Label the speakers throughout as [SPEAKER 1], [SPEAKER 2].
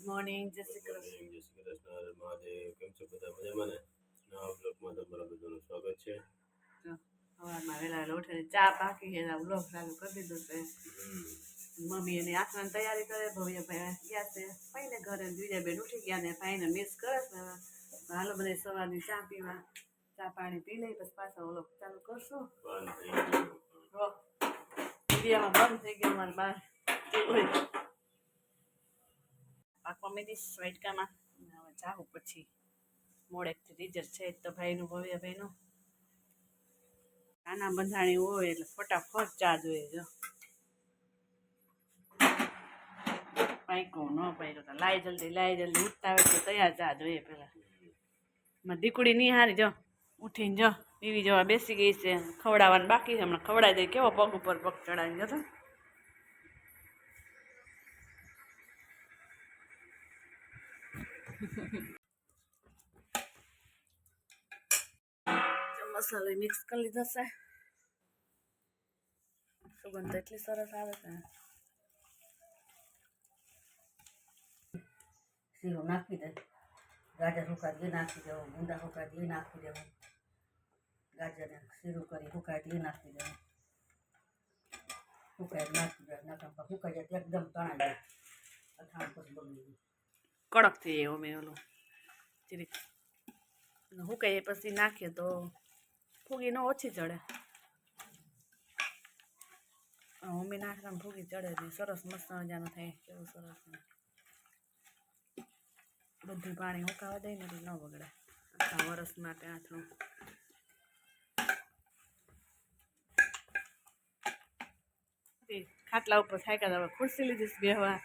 [SPEAKER 1] Morning જય શ્રી કૃષ્ણ.
[SPEAKER 2] જય શ્રી કૃષ્ણ મહાદેવ. કેમ છો બધા મજામાં ને? નવા બ્લોગમાં તમારા બધાનું સ્વાગત છે.
[SPEAKER 1] સવારમાં વહેલા ઉઠીને ચા પાકી છે, બ્લોગ ચાલુ કરી દીધો છે. મમ્મી એની આસવાની તૈયારી કરે, ભવ્ય ભાઈ ગયા છે ભાઈને ઘરે, બીજા બેન ઉઠી ગયા ને ભાઈને મિસ કરે છે. હાલો બધા સવારની ચા પીવા, ચા પાણી પી લઈ પછી પાછા ઓલો ચાલુ કરશું. વિડીયોમાં બંધ થઈ ગયો મારે બાર પાકવા મીધી વાટકામાં. હવે જાઉં પછી મોડેકથી રિઝલ્ટ છે તો ભાઈનું ભવ્ય ભાઈનું નાના બંધાણી હોય એટલે ફટાફટ ચા જોઈએ. જો પાક્યો ન પાક્યો તો લાઈ જલ્દી ઉઠતા હોય તો તૈયાર ચા જોઈએ. પેલા મારી દીકડી નહીં હારી, જો ઉઠીને જો ટીવી જોવા બેસી ગઈ છે. ખવડાવવાનું બાકી છે, હમણાં ખવડાવી દઈ. કેવો પગ ઉપર પગ ચડાવી જતો. મસાલો મિક્સ કરી લીધો છે. સુગંધ એટલી સરસ આવે છે. શીરો નાખી દે, ગાજર હુકાય એ નાખી દેવું, ગુંદા હુકાય એ નાખી દેવું, ગાજરને શીરું કરી હુકાય એ નાખી દેવું, હુકાય નાખી દે. નાખવા હુકાઈ જાય એકદમ તણાઈ જાય, અથાણું પછી બગડી કડક થઈ જાય. અમે ઓલું જીરીક હુકાય પછી નાખીએ તો ફૂગી ન ઓછી ચડે. મમ્મી નાખવામાં ફૂગી ચડે નહીં, સરસ મસ્ત મજાનું થાય. કેવું સરસ બધું પાણી હુકાવા દે ને એટલે ન બગડે. આખા વરસ માટે આથરું ખાટલા ઉપર થાક્યા. હવે ખુરશી લીધી બેહવા.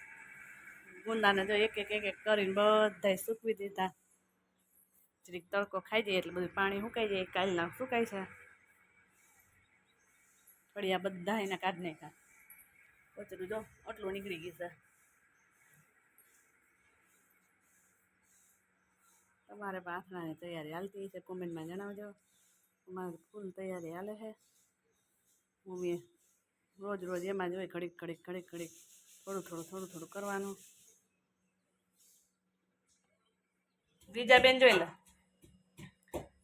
[SPEAKER 1] ગુંદાને જો એક એક કરીને બધાય સૂકવી દીધા. જરીક તડકો ખાઈ જાય એટલે બધું પાણી સુકાઈ જાય. કાલના સુકાય છે. ફળિયા બધા એના કાઢ નાખ્યા. ઓછું જો આટલું નીકળી ગયું છે. તમારે પણ આથણાની તૈયારી હાલતી છે, કોમેન્ટમાં જણાવજો. અમારે ફૂલ તૈયારી હાલે છે. મમ્મીએ રોજ એમાં જ હોય, ઘડીક થોડું કરવાનું. બીજા બેન જોઈ લે,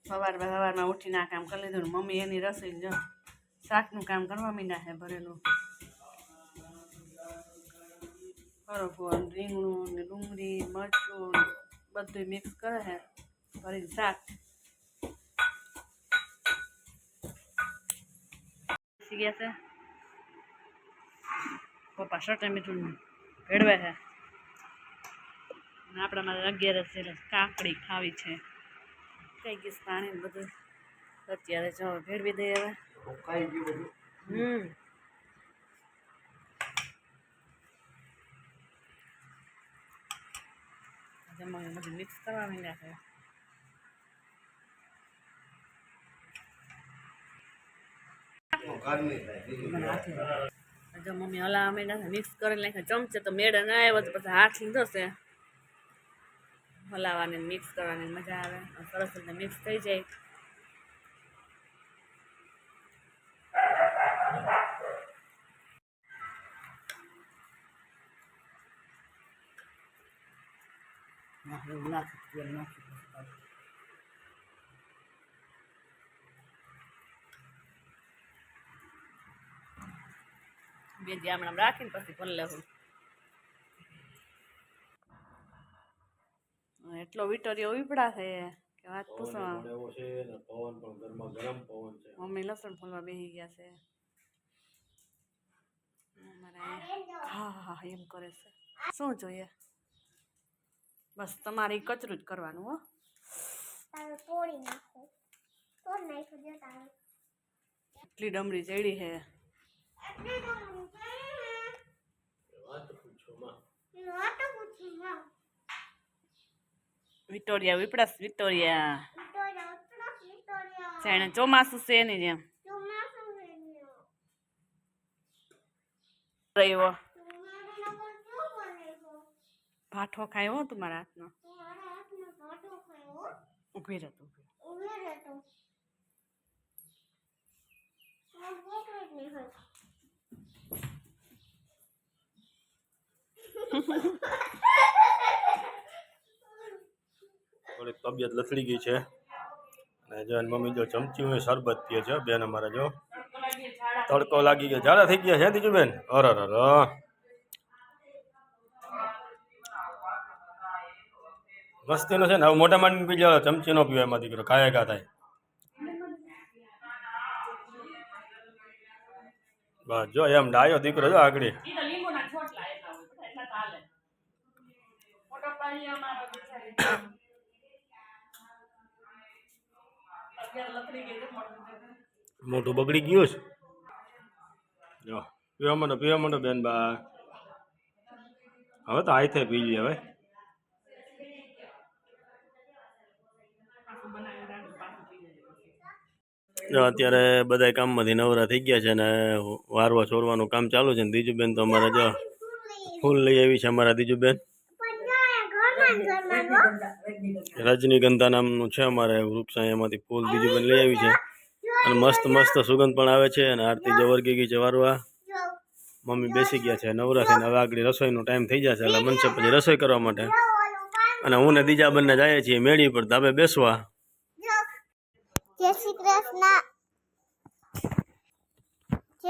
[SPEAKER 1] સવારમાં ઉઠીને આ કામ કરી લીધું. મમ્મી એની રસોઈ જો શાકનું કામ કરવા માંડ્યા છે. ભરેલું હળવું રીંગણું ને ડુંગળી મરચું બધું મિક્સ કરે છે. ભરીને શાક ગયા છે. પપ્પા શર્ટ મીઠું ભેળવે છે. આપણા મારે 11 છે એટલે કાકડી ખાવી છે. કઈ ગીસ પાણી બધું અત્યારે જો ભેળવી દઈએ. હવે જમવાનું બધું મિક્સ કરવા માંડ્યા છે. જો મમ્મી હલાવા માંડ્યા છે. મિક્સ કરી નાખ્યા ચમચે તો મેળ ના આવ્યો તો પછી હાથ લીધો છે. હલાવવાની મિક્સ કરવાની મજા આવે. સરસ રીતે મિક્સ થઈ જાય. બે જામણાં રાખીને પછી ભલે લેવું. એટલો વિટોરિયો ઉપડા છે કે વાત પૂછો. મમ્મી લસણ ફોલવા બેસી ગયા છે. હા એમ કરે છે. શું જોઈએ? બસ તમારે કચરું જ કરવાનું. હો એટલી ડમરી ચડી છે. વિટોરિયા વિપડાસ વિટોરિયા જાણે ચોમાસું છે એની જેમ રહ્યો. ભાઠો ખાય હો તમારા હાથનો. ઉભી રહેતો
[SPEAKER 2] તબિયત લથડી ગઈ છે અને જો એની મમ્મી જો ચમચી હોય શરબત પીએ છે બેન અમારા જો તડકો લાગી ગયો ઝાડા થઈ ગયા છે દીજુ બેન અર મસ્તીનો છે ને હવે મોટા માંડીને પી જાવ ચમચી નો પીવાય એમાં દીકરો ખાયા ઘા થાય બસ જો એમ ડાયો દીકરો જો આગળ મોટું બગડી ગયું છે જો પીવા માંડો બેન બા હવે તો આઈ થઈ પી લઈએ હવે અત્યારે બધા કામમાંથી નવરા થઈ ગયા છે અને વારવા છોડવાનું કામ ચાલુ છે ને દીજુબેન તો અમારે જો ફૂલ લઈ આવી છે અમારા દીજુબેન રજનીગંધા નામનું છે અમારે વૃક્ષ એમાંથી ફૂલ દીજુબેન લઈ આવી છે અને મસ્ત મસ્ત સુગંધ પણ આવે છે અને આરતી જો વર્ગી ગઈ છે વારવા મમ્મી બેસી ગયા છે નવરા થઈને હવે આગળ રસોઈનો ટાઈમ થઈ જશે એટલે મનસે પછી રસોઈ કરવા માટે અને હું ને દીજા બંને જઈએ છીએ મેળી પર ધાબે બેસવા
[SPEAKER 3] જય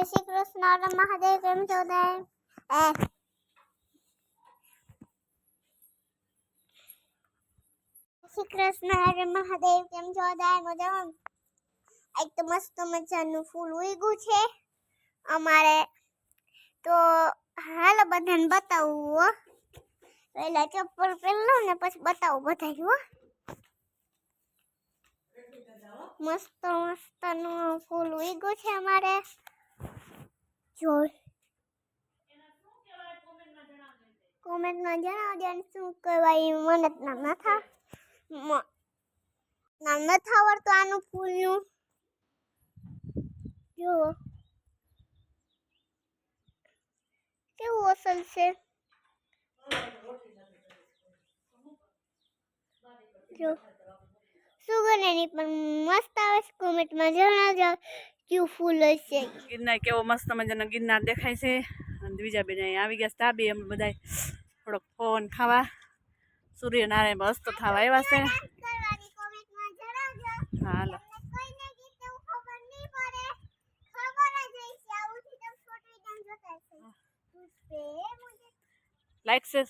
[SPEAKER 3] શ્રી કૃષ્ણ મહાદેવ કેમ છો શ્રી કૃષ્ણ મહાદેવ કેમ છો મજામાં એક તો મસ્ત મજાનું ફૂલ ઉગ્યું છે અમારે તો હાલો બધાને બતાવું પહેલા ચપ્પલ પહેરલો ને પછી બતાવું બધા હો મસ્ત મસ્તનું ફૂલ ઉગ્યું છે અમારે જો કોમેન્ટમાં જણાવજો શું કહેવાય મને નામ નથી આવડતું આનું ફૂલનું જો કેવું અસલ છે જો સુગંધ એની પણ મસ્ત આવે છે કોમેન્ટમાં જણાવજો કેવું ફૂલ હશે
[SPEAKER 1] ગિરનાર કેવો મસ્ત મજાનો ગિરનાર દેખાય છે અને બીજા બેન અહીં આવી ગયા તાબી અમે બધા થોડોક ફોન ખાવા સૂર્યનારાયણ મસ્ત થવા આવ્યા છે હાલો લાઈક છે